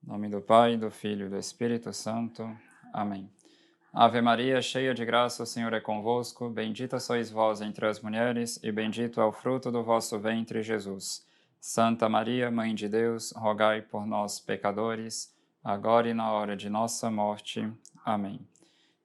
Em nome do Pai, do Filho e do Espírito Santo. Amém. Ave Maria, cheia de graça, o Senhor é convosco. Bendita sois vós entre as mulheres, e bendito é o fruto do vosso ventre, Jesus. Santa Maria, Mãe de Deus, rogai por nós, pecadores, agora e na hora de nossa morte. Amém.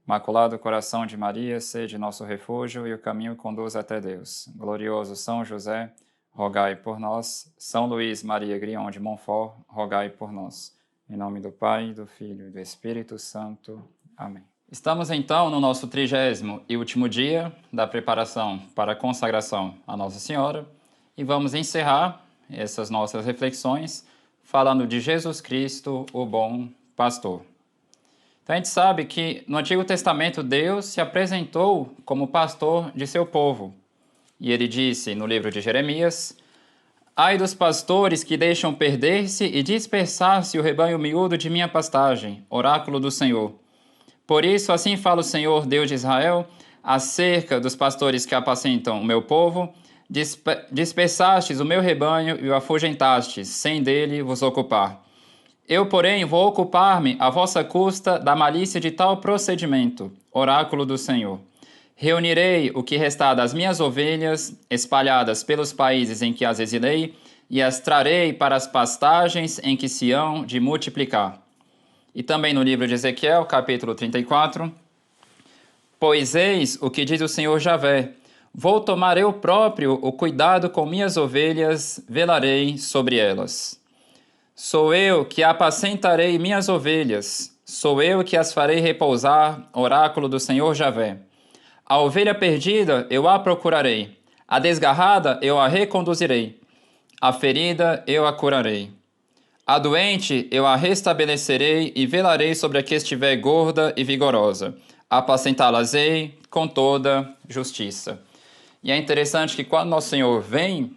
Imaculado coração de Maria, sede nosso refúgio e o caminho conduz até Deus. Glorioso São José, rogai por nós. São Luís Maria Grion de Montfort, rogai por nós. Em nome do Pai, do Filho e do Espírito Santo. Amém. Estamos então no nosso 30º e último dia da preparação para a consagração a Nossa Senhora e vamos encerrar essas nossas reflexões falando de Jesus Cristo, o bom pastor. Então a gente sabe que no Antigo Testamento Deus se apresentou como pastor de seu povo. E ele disse no livro de Jeremias: ai dos pastores que deixam perder-se e dispersar-se o rebanho miúdo de minha pastagem, oráculo do Senhor. Por isso, assim fala o Senhor, Deus de Israel, acerca dos pastores que apacentam o meu povo: dispersastes o meu rebanho e o afugentastes, sem dele vos ocupar. Eu, porém, vou ocupar-me à vossa custa da malícia de tal procedimento, oráculo do Senhor. Reunirei o que restar das minhas ovelhas, espalhadas pelos países em que as exilei, e as trarei para as pastagens em que se hão de multiplicar. E também no livro de Ezequiel, capítulo 34, pois eis o que diz o Senhor Javé: vou tomar eu próprio o cuidado com minhas ovelhas, velarei sobre elas. Sou eu que apacentarei minhas ovelhas, sou eu que as farei repousar, oráculo do Senhor Javé. A ovelha perdida eu a procurarei, a desgarrada eu a reconduzirei, a ferida eu a curarei. A doente eu a restabelecerei e velarei sobre a que estiver gorda e vigorosa. Apacentá-las-ei com toda justiça. E é interessante que quando Nosso Senhor vem,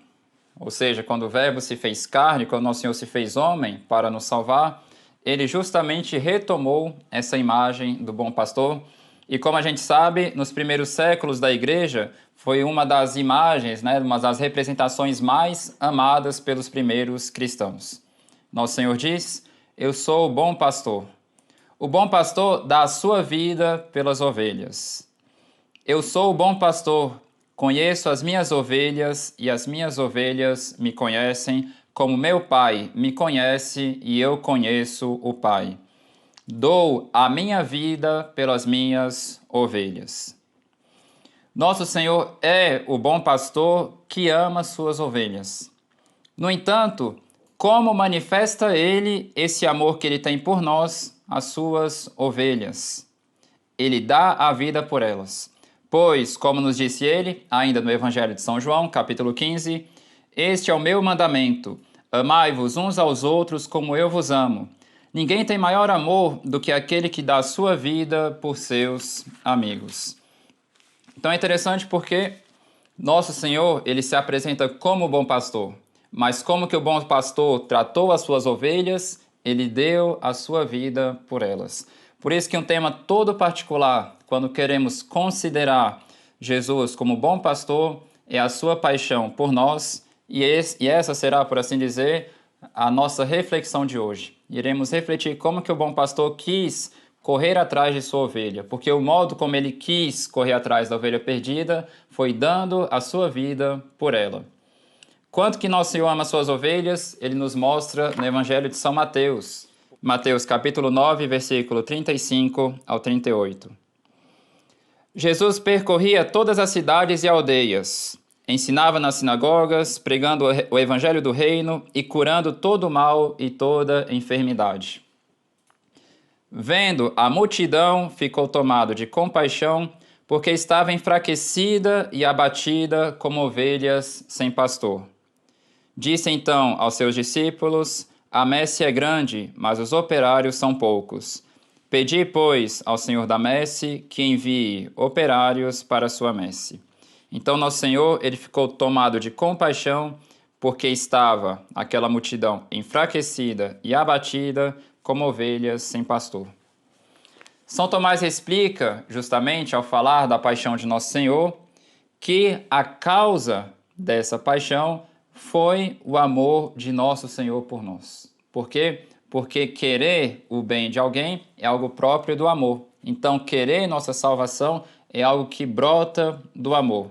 ou seja, quando o Verbo se fez carne, quando Nosso Senhor se fez homem para nos salvar, ele justamente retomou essa imagem do bom pastor. E como a gente sabe, nos primeiros séculos da Igreja, foi uma das imagens, uma das representações mais amadas pelos primeiros cristãos. Nosso Senhor diz: eu sou o bom pastor. O bom pastor dá a sua vida pelas ovelhas. Eu sou o bom pastor, conheço as minhas ovelhas e as minhas ovelhas me conhecem, como meu Pai me conhece e eu conheço o Pai. Dou a minha vida pelas minhas ovelhas. Nosso Senhor é o bom pastor que ama suas ovelhas. No entanto, como manifesta ele esse amor que ele tem por nós, as suas ovelhas? Ele dá a vida por elas. Pois, como nos disse ele, ainda no Evangelho de São João, capítulo 15, este é o meu mandamento: amai-vos uns aos outros como eu vos amo. Ninguém tem maior amor do que aquele que dá a sua vida por seus amigos. Então é interessante porque Nosso Senhor, ele se apresenta como bom pastor. Mas como que o bom pastor tratou as suas ovelhas, ele deu a sua vida por elas. Por isso que um tema todo particular, quando queremos considerar Jesus como bom pastor, é a sua paixão por nós, e essa será, por assim dizer, a nossa reflexão de hoje. Iremos refletir como que o bom pastor quis correr atrás de sua ovelha, porque o modo como ele quis correr atrás da ovelha perdida foi dando a sua vida por ela. Quanto que Nosso Senhor ama suas ovelhas, ele nos mostra no Evangelho de São Mateus. Mateus capítulo 9, versículo 35 ao 38. Jesus percorria todas as cidades e aldeias, ensinava nas sinagogas, pregando o Evangelho do Reino e curando todo o mal e toda enfermidade. Vendo a multidão, ficou tomado de compaixão, porque estava enfraquecida e abatida como ovelhas sem pastor. Disse então aos seus discípulos: a messe é grande, mas os operários são poucos. Pedi, pois, ao Senhor da messe que envie operários para a sua messe. Então Nosso Senhor, ele ficou tomado de compaixão, porque estava aquela multidão enfraquecida e abatida como ovelhas sem pastor. São Tomás explica, justamente ao falar da paixão de Nosso Senhor, que a causa dessa paixão foi o amor de Nosso Senhor por nós. Por quê? Porque querer o bem de alguém é algo próprio do amor. Então, querer nossa salvação é algo que brota do amor.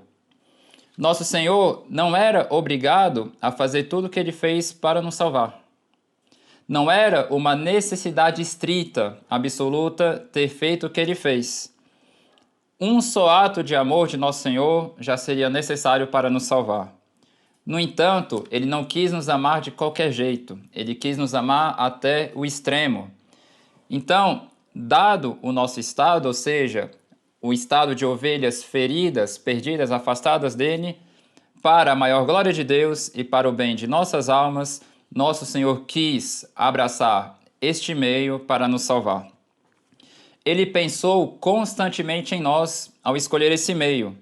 Nosso Senhor não era obrigado a fazer tudo o que Ele fez para nos salvar. Não era uma necessidade estrita, absoluta, ter feito o que Ele fez. Um só ato de amor de Nosso Senhor já seria necessário para nos salvar. No entanto, Ele não quis nos amar de qualquer jeito. Ele quis nos amar até o extremo. Então, dado o nosso estado, ou seja, o estado de ovelhas feridas, perdidas, afastadas dele, para a maior glória de Deus e para o bem de nossas almas, Nosso Senhor quis abraçar este meio para nos salvar. Ele pensou constantemente em nós ao escolher esse meio.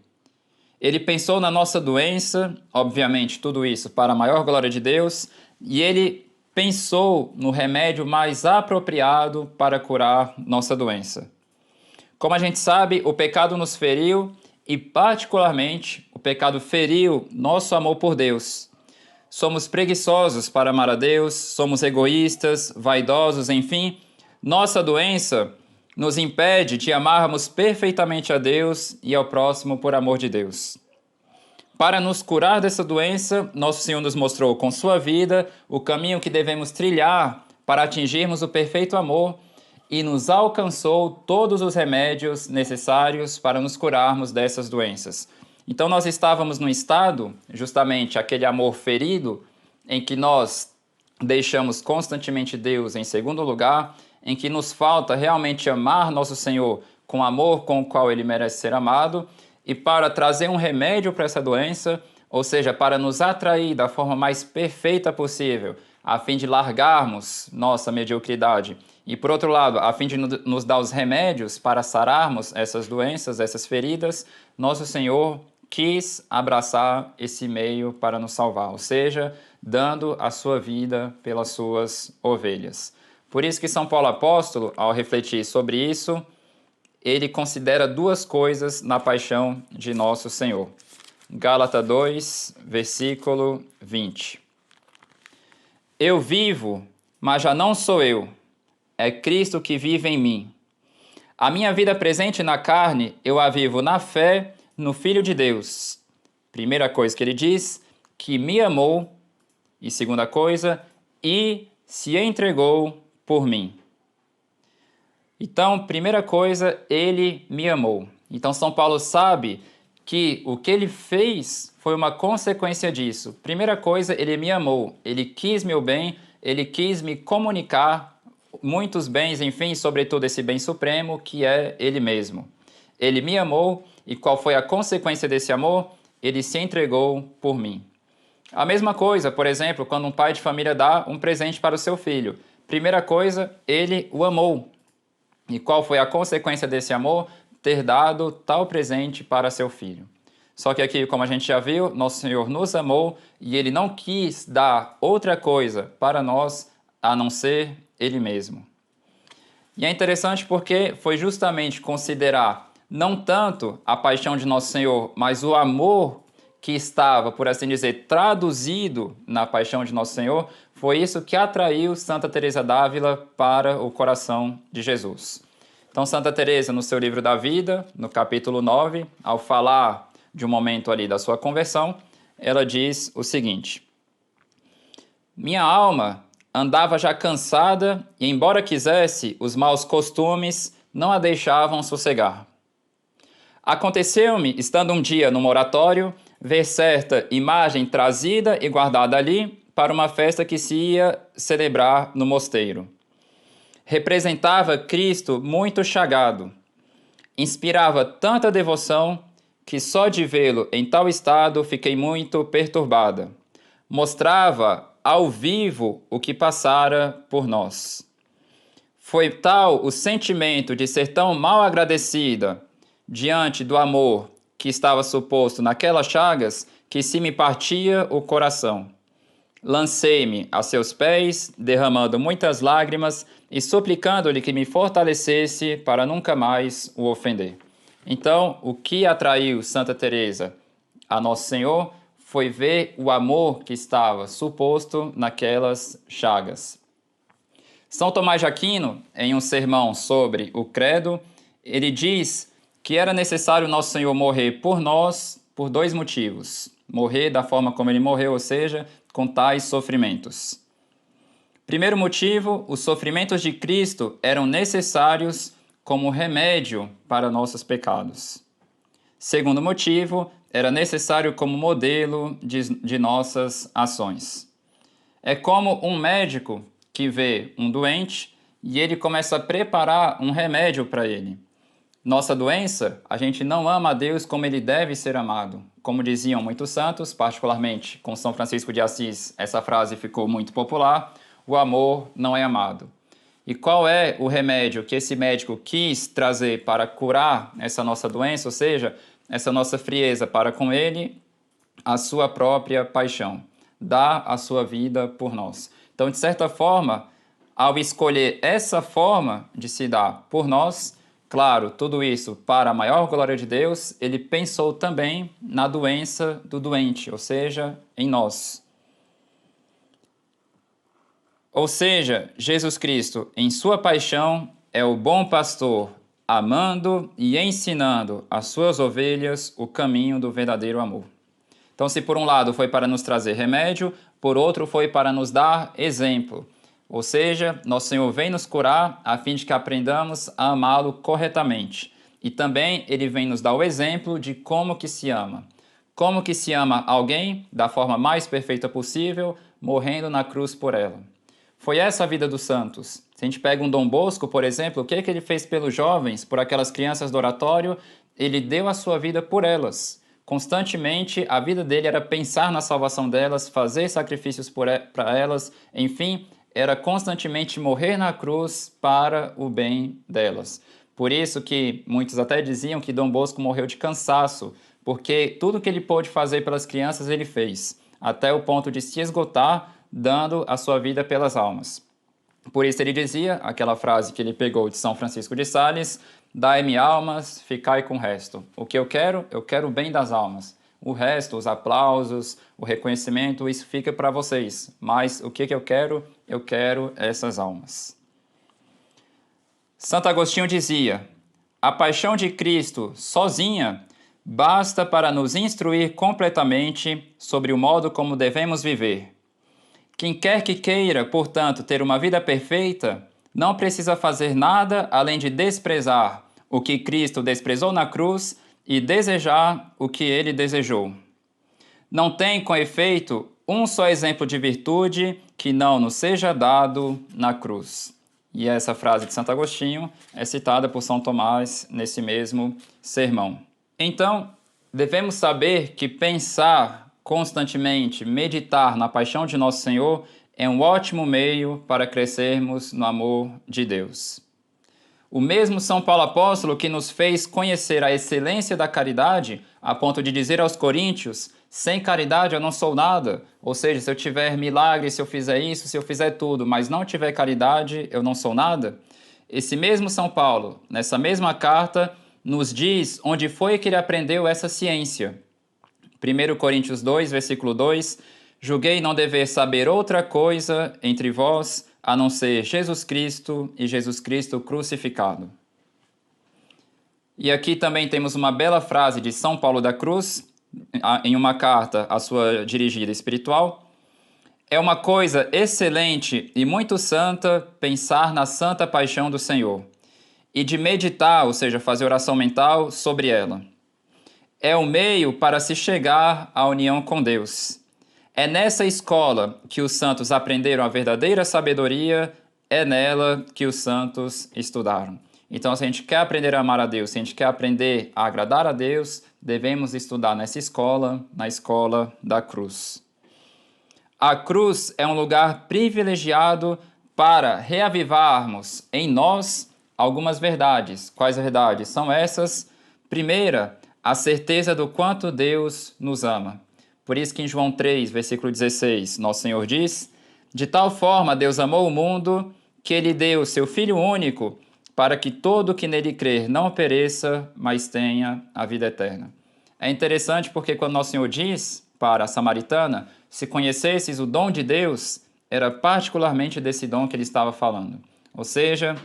Ele pensou na nossa doença, obviamente tudo isso para a maior glória de Deus, e ele pensou no remédio mais apropriado para curar nossa doença. Como a gente sabe, o pecado nos feriu e, particularmente, o pecado feriu nosso amor por Deus. Somos preguiçosos para amar a Deus, somos egoístas, vaidosos, enfim. Nossa doença nos impede de amarmos perfeitamente a Deus e ao próximo por amor de Deus. Para nos curar dessa doença, Nosso Senhor nos mostrou com sua vida o caminho que devemos trilhar para atingirmos o perfeito amor e nos alcançou todos os remédios necessários para nos curarmos dessas doenças. Então nós estávamos num estado, justamente aquele amor ferido, em que nós deixamos constantemente Deus em segundo lugar, em que nos falta realmente amar Nosso Senhor com o amor com o qual Ele merece ser amado, e para trazer um remédio para essa doença, ou seja, para nos atrair da forma mais perfeita possível, a fim de largarmos nossa mediocridade, e por outro lado, a fim de nos dar os remédios para sararmos essas doenças, essas feridas, Nosso Senhor quis abraçar esse meio para nos salvar, ou seja, dando a sua vida pelas suas ovelhas. Por isso que São Paulo Apóstolo, ao refletir sobre isso, ele considera duas coisas na paixão de Nosso Senhor. Gálatas 2, versículo 20. Eu vivo, mas já não sou eu, é Cristo que vive em mim. A minha vida presente na carne, eu a vivo na fé no Filho de Deus. Primeira coisa que ele diz, que me amou, e segunda coisa, e se entregou por mim. Então, primeira coisa, ele me amou. Então, São Paulo sabe que o que ele fez foi uma consequência disso. Primeira coisa, ele me amou. Ele quis meu bem, ele quis me comunicar muitos bens, enfim, sobretudo esse bem supremo, que é ele mesmo. Ele me amou, e qual foi a consequência desse amor? Ele se entregou por mim. A mesma coisa, por exemplo, quando um pai de família dá um presente para o seu filho. Primeira coisa, ele o amou. E qual foi a consequência desse amor? Ter dado tal presente para seu filho. Só que aqui, como a gente já viu, Nosso Senhor nos amou e Ele não quis dar outra coisa para nós a não ser Ele mesmo. E é interessante porque foi justamente considerar não tanto a paixão de Nosso Senhor, mas o amor que estava, por assim dizer, traduzido na paixão de Nosso Senhor, foi isso que atraiu Santa Teresa d'Ávila para o coração de Jesus. Então, Santa Teresa, no seu livro da vida, no capítulo 9, ao falar de um momento ali da sua conversão, ela diz o seguinte: minha alma andava já cansada e, embora quisesse, os maus costumes não a deixavam sossegar. Aconteceu-me, estando um dia no oratório, ver certa imagem trazida e guardada ali para uma festa que se ia celebrar no mosteiro. Representava Cristo muito chagado. Inspirava tanta devoção que só de vê-lo em tal estado fiquei muito perturbada. Mostrava ao vivo o que passara por nós. Foi tal o sentimento de ser tão mal agradecida diante do amor que estava suposto naquelas chagas, que se me partia o coração. Lancei-me a seus pés, derramando muitas lágrimas, e suplicando-lhe que me fortalecesse para nunca mais o ofender. Então, o que atraiu Santa Teresa a Nosso Senhor foi ver o amor que estava suposto naquelas chagas. São Tomás de Aquino, em um sermão sobre o credo, ele diz que era necessário Nosso Senhor morrer por nós por 2 motivos. Morrer da forma como ele morreu, ou seja, com tais sofrimentos. Primeiro motivo, os sofrimentos de Cristo eram necessários como remédio para nossos pecados. Segundo motivo, era necessário como modelo de nossas ações. É como um médico que vê um doente e ele começa a preparar um remédio para ele. Nossa doença, a gente não ama a Deus como ele deve ser amado. Como diziam muitos santos, particularmente com São Francisco de Assis, essa frase ficou muito popular: o amor não é amado. E qual é o remédio que esse médico quis trazer para curar essa nossa doença, ou seja, essa nossa frieza para com ele? A sua própria paixão, dar a sua vida por nós. Então, de certa forma, ao escolher essa forma de se dar por nós, claro, tudo isso para a maior glória de Deus, ele pensou também na doença do doente, ou seja, em nós. Ou seja, Jesus Cristo, em sua paixão, é o bom pastor, amando e ensinando às suas ovelhas o caminho do verdadeiro amor. Então, se por um lado foi para nos trazer remédio, por outro foi para nos dar exemplo. Ou seja, Nosso Senhor vem nos curar a fim de que aprendamos a amá-lo corretamente. E também ele vem nos dar o exemplo de como que se ama. Como que se ama alguém da forma mais perfeita possível, morrendo na cruz por ela. Foi essa a vida dos santos. Se a gente pega um Dom Bosco, por exemplo, o que ele fez pelos jovens, por aquelas crianças do oratório? Ele deu a sua vida por elas. Constantemente, a vida dele era pensar na salvação delas, fazer sacrifícios para elas, enfim, era constantemente morrer na cruz para o bem delas. Por isso que muitos até diziam que Dom Bosco morreu de cansaço, porque tudo que ele pôde fazer pelas crianças ele fez, até o ponto de se esgotar, dando a sua vida pelas almas. Por isso ele dizia, aquela frase que ele pegou de São Francisco de Sales: dai-me almas, ficai com o resto. O que eu quero o bem das almas. O resto, os aplausos, o reconhecimento, isso fica para vocês. Mas o que eu quero essas almas. Santo Agostinho dizia: a paixão de Cristo sozinha basta para nos instruir completamente sobre o modo como devemos viver. Quem quer que queira, portanto, ter uma vida perfeita, não precisa fazer nada além de desprezar o que Cristo desprezou na cruz e desejar o que ele desejou. Não tem, com efeito, um só exemplo de virtude que não nos seja dado na cruz. E essa frase de Santo Agostinho é citada por São Tomás nesse mesmo sermão. Então, devemos saber que pensar constantemente, meditar na paixão de Nosso Senhor é um ótimo meio para crescermos no amor de Deus. O mesmo São Paulo Apóstolo que nos fez conhecer a excelência da caridade, a ponto de dizer aos coríntios: sem caridade eu não sou nada. Ou seja, se eu tiver milagre, se eu fizer isso, se eu fizer tudo, mas não tiver caridade, eu não sou nada. Esse mesmo São Paulo, nessa mesma carta, nos diz onde foi que ele aprendeu essa ciência. 1 Coríntios 2, versículo 2: julguei não dever saber outra coisa entre vós, a não ser Jesus Cristo e Jesus Cristo crucificado. E aqui também temos uma bela frase de São Paulo da Cruz, em uma carta à sua dirigida espiritual: é uma coisa excelente e muito santa pensar na santa paixão do Senhor, e de meditar, ou seja, fazer oração mental sobre ela. É o meio para se chegar à união com Deus. É nessa escola que os santos aprenderam a verdadeira sabedoria, é nela que os santos estudaram. Então, se a gente quer aprender a amar a Deus, se a gente quer aprender a agradar a Deus, devemos estudar nessa escola, na escola da cruz. A cruz é um lugar privilegiado para reavivarmos em nós algumas verdades. Quais verdades? São essas. Primeira, a certeza do quanto Deus nos ama. Por isso que em João 3, versículo 16, Nosso Senhor diz: de tal forma Deus amou o mundo que ele deu o seu Filho único, para que todo que nele crer não pereça, mas tenha a vida eterna. É interessante porque quando Nosso Senhor diz para a samaritana, se conhecesses o dom de Deus, era particularmente desse dom que ele estava falando. Ou seja,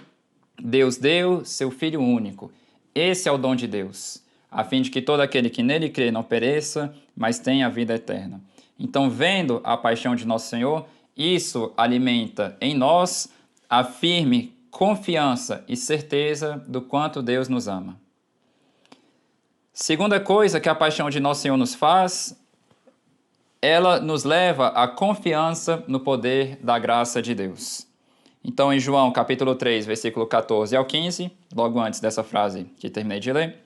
Deus deu seu Filho único. Esse é o dom de Deus, a fim de que todo aquele que nele crê não pereça, mas tenha a vida eterna. Então, vendo a paixão de Nosso Senhor, isso alimenta em nós a firme confiança e certeza do quanto Deus nos ama. Segunda coisa que a paixão de Nosso Senhor nos faz, ela nos leva à confiança no poder da graça de Deus. Então, em João capítulo 3, versículo 14 ao 15, logo antes dessa frase que terminei de ler,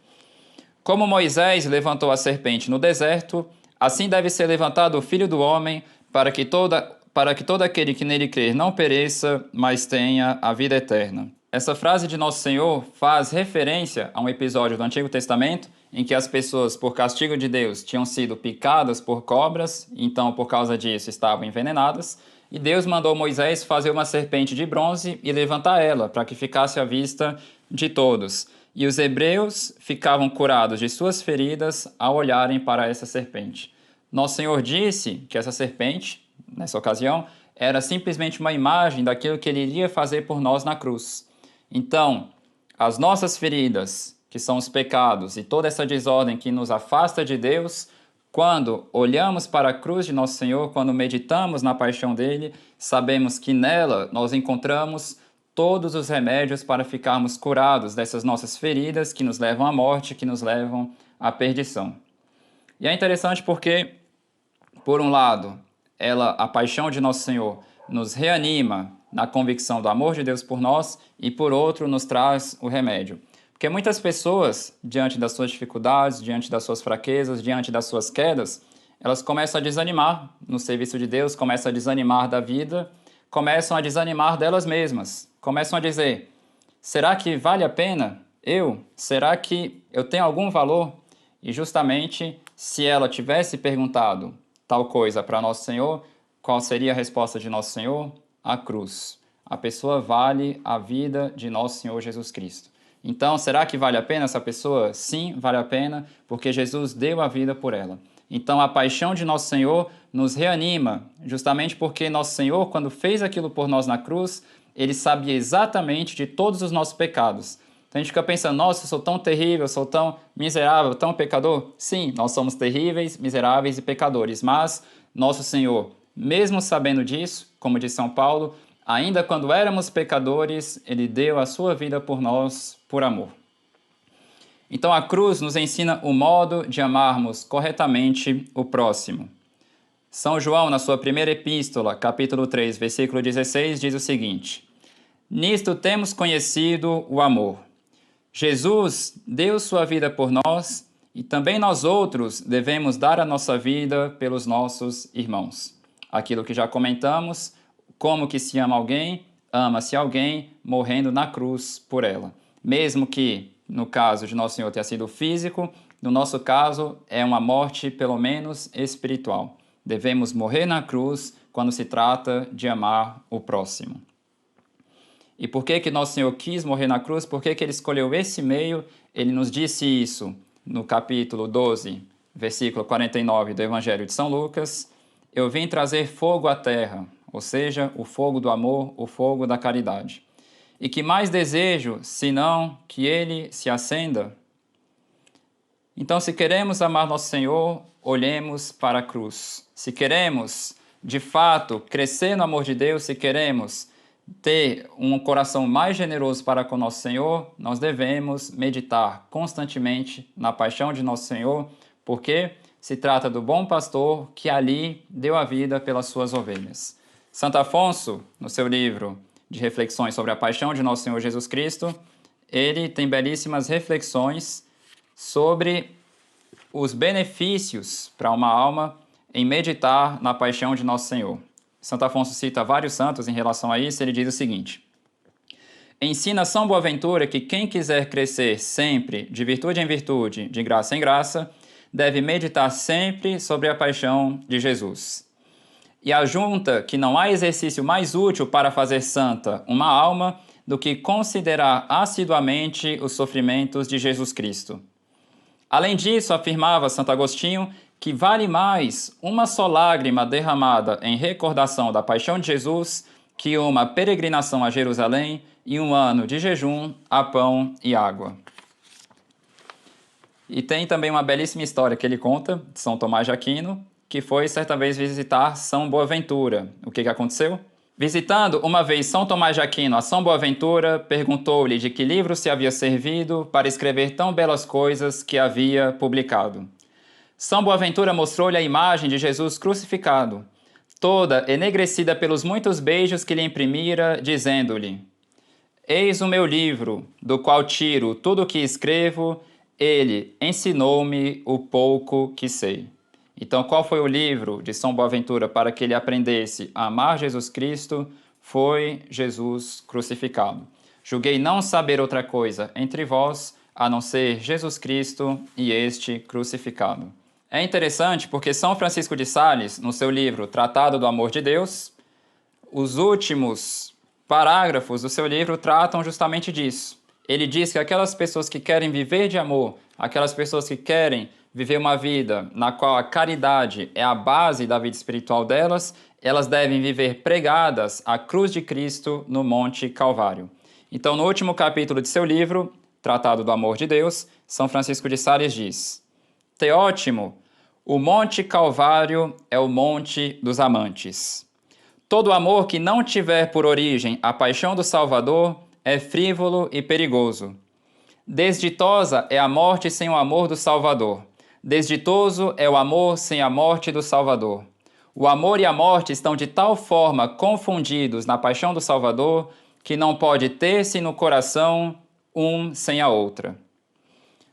como Moisés levantou a serpente no deserto, assim deve ser levantado o Filho do Homem, para que todo aquele que nele crer não pereça, mas tenha a vida eterna. Essa frase de Nosso Senhor faz referência a um episódio do Antigo Testamento em que as pessoas, por castigo de Deus, tinham sido picadas por cobras, então por causa disso estavam envenenadas, e Deus mandou Moisés fazer uma serpente de bronze e levantar ela, para que ficasse à vista de todos. E os hebreus ficavam curados de suas feridas ao olharem para essa serpente. Nosso Senhor disse que essa serpente, nessa ocasião, era simplesmente uma imagem daquilo que ele iria fazer por nós na cruz. Então, as nossas feridas, que são os pecados, e toda essa desordem que nos afasta de Deus, quando olhamos para a cruz de Nosso Senhor, quando meditamos na paixão dele, sabemos que nela nós encontramos todos os remédios para ficarmos curados dessas nossas feridas que nos levam à morte, que nos levam à perdição. E é interessante porque, por um lado, a paixão de Nosso Senhor nos reanima na convicção do amor de Deus por nós e, por outro, nos traz o remédio. Porque muitas pessoas, diante das suas dificuldades, diante das suas fraquezas, diante das suas quedas, elas começam a desanimar no serviço de Deus, começam a desanimar da vida, começam a desanimar delas mesmas, começam a dizer, será que vale a pena Será que eu tenho algum valor? E justamente, se ela tivesse perguntado tal coisa para Nosso Senhor, qual seria a resposta de Nosso Senhor? A cruz. A pessoa vale a vida de Nosso Senhor Jesus Cristo. Então, será que vale a pena essa pessoa? Sim, vale a pena, porque Jesus deu a vida por ela. Então, a paixão de Nosso Senhor nos reanima, justamente porque Nosso Senhor, quando fez aquilo por nós na cruz, ele sabia exatamente de todos os nossos pecados. Então, a gente fica pensando, nossa, eu sou tão terrível, eu sou tão miserável, tão pecador. Sim, nós somos terríveis, miseráveis e pecadores, mas Nosso Senhor, mesmo sabendo disso, como diz São Paulo, ainda quando éramos pecadores, ele deu a sua vida por nós, por amor. Então a cruz nos ensina o modo de amarmos corretamente o próximo. São João, na sua primeira epístola, capítulo 3, versículo 16, diz o seguinte: nisto temos conhecido o amor. Jesus deu sua vida por nós e também nós outros devemos dar a nossa vida pelos nossos irmãos. Aquilo que já comentamos, como que se ama alguém, ama-se alguém morrendo na cruz por ela. Mesmo que, no caso de Nosso Senhor, tenha sido físico, no nosso caso é uma morte pelo menos espiritual. Devemos morrer na cruz quando se trata de amar o próximo. E por que Nosso Senhor quis morrer na cruz? Por que ele escolheu esse meio? Ele nos disse isso no capítulo 12, versículo 49 do Evangelho de São Lucas. Eu vim trazer fogo à terra, ou seja, o fogo do amor, o fogo da caridade. E que mais desejo, senão que ele se acenda? Então, se queremos amar Nosso Senhor, olhemos para a cruz. Se queremos, de fato, crescer no amor de Deus, se queremos ter um coração mais generoso para com Nosso Senhor, nós devemos meditar constantemente na paixão de Nosso Senhor, porque se trata do bom pastor que ali deu a vida pelas suas ovelhas. Santo Afonso, no seu livro de reflexões sobre a paixão de Nosso Senhor Jesus Cristo, ele tem belíssimas reflexões sobre os benefícios para uma alma em meditar na paixão de Nosso Senhor. Santo Afonso cita vários santos em relação a isso, ele diz o seguinte: ensina São Boaventura que quem quiser crescer sempre de virtude em virtude, de graça em graça, deve meditar sempre sobre a paixão de Jesus. e ajunta que não há exercício mais útil para fazer santa uma alma do que considerar assiduamente os sofrimentos de Jesus Cristo. Além disso, afirmava Santo Agostinho que vale mais uma só lágrima derramada em recordação da paixão de Jesus que uma peregrinação a Jerusalém e um ano de jejum a pão e água. E tem também uma belíssima história que ele conta, de São Tomás de Aquino, que foi certa vez visitar São Boaventura. O que aconteceu? Visitando uma vez São Tomás de Aquino a São Boaventura, perguntou-lhe de que livro se havia servido para escrever tão belas coisas que havia publicado. São Boaventura mostrou-lhe a imagem de Jesus crucificado, toda enegrecida pelos muitos beijos que lhe imprimira, dizendo-lhe: Eis o meu livro, do qual tiro tudo o que escrevo, ele ensinou-me o pouco que sei. Então, qual foi o livro de São Boaventura para que ele aprendesse a amar Jesus Cristo? Foi Jesus crucificado. Julguei não saber outra coisa entre vós, a não ser Jesus Cristo e este crucificado. É interessante porque São Francisco de Sales, no seu livro Tratado do Amor de Deus, os últimos parágrafos do seu livro tratam justamente disso. Ele diz que aquelas pessoas que querem viver de amor, aquelas pessoas que querem viver uma vida na qual a caridade é a base da vida espiritual delas, elas devem viver pregadas à cruz de Cristo no Monte Calvário. Então, no último capítulo de seu livro, Tratado do Amor de Deus, São Francisco de Sales diz: Teótimo, o Monte Calvário é o Monte dos Amantes. Todo amor que não tiver por origem a paixão do Salvador é frívolo e perigoso. Desditosa é a morte sem o amor do Salvador. Desditoso é o amor sem a morte do Salvador. O amor e a morte estão de tal forma confundidos na paixão do Salvador que não pode ter-se no coração um sem a outra.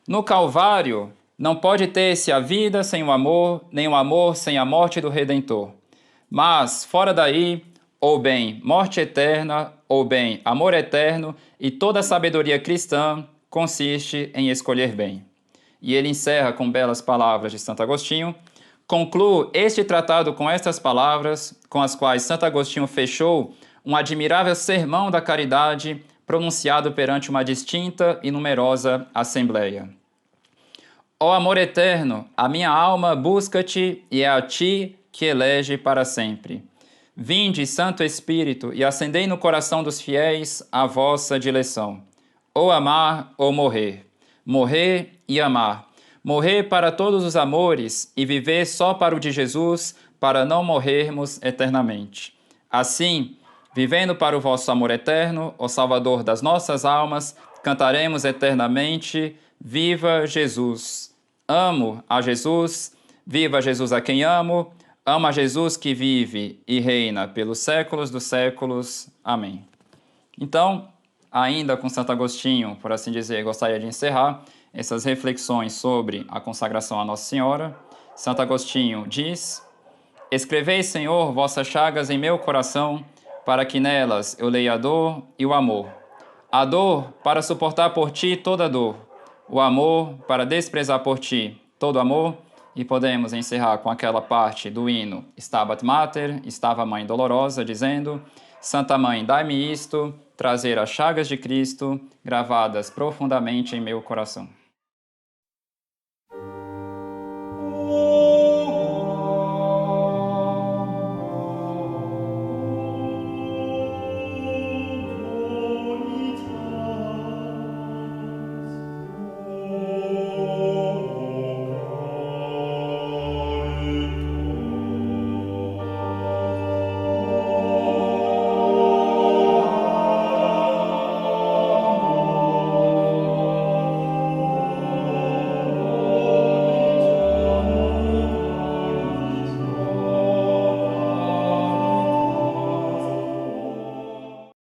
No Calvário, não pode ter-se a vida sem o amor, nem o amor sem a morte do Redentor. Mas, fora daí, ou bem morte eterna, ou bem amor eterno, e toda a sabedoria cristã consiste em escolher bem. E ele encerra com belas palavras de Santo Agostinho. Concluo este tratado com estas palavras, com as quais Santo Agostinho fechou um admirável sermão da caridade pronunciado perante uma distinta e numerosa assembleia. Ó amor eterno, a minha alma busca-te e é a ti que elege para sempre. Vinde, Santo Espírito, e acendei no coração dos fiéis a vossa dileção. Ou amar ou morrer. Morrer e amar. Morrer para todos os amores e viver só para o de Jesus, para não morrermos eternamente. Assim, vivendo para o vosso amor eterno, ó Salvador das nossas almas, cantaremos eternamente: Viva Jesus! Amo a Jesus, viva Jesus a quem amo, amo a Jesus que vive e reina pelos séculos dos séculos. Amém. Então, ainda com Santo Agostinho, por assim dizer, gostaria de encerrar essas reflexões sobre a consagração a Nossa Senhora. Santo Agostinho diz: Escrevei, Senhor, vossas chagas em meu coração, para que nelas eu leia a dor e o amor. A dor para suportar por ti toda dor, o amor para desprezar por ti todo amor. E podemos encerrar com aquela parte do hino Stabat Mater, estava a Mãe Dolorosa, dizendo: Santa Mãe, dai-me isto, trazer as chagas de Cristo gravadas profundamente em meu coração.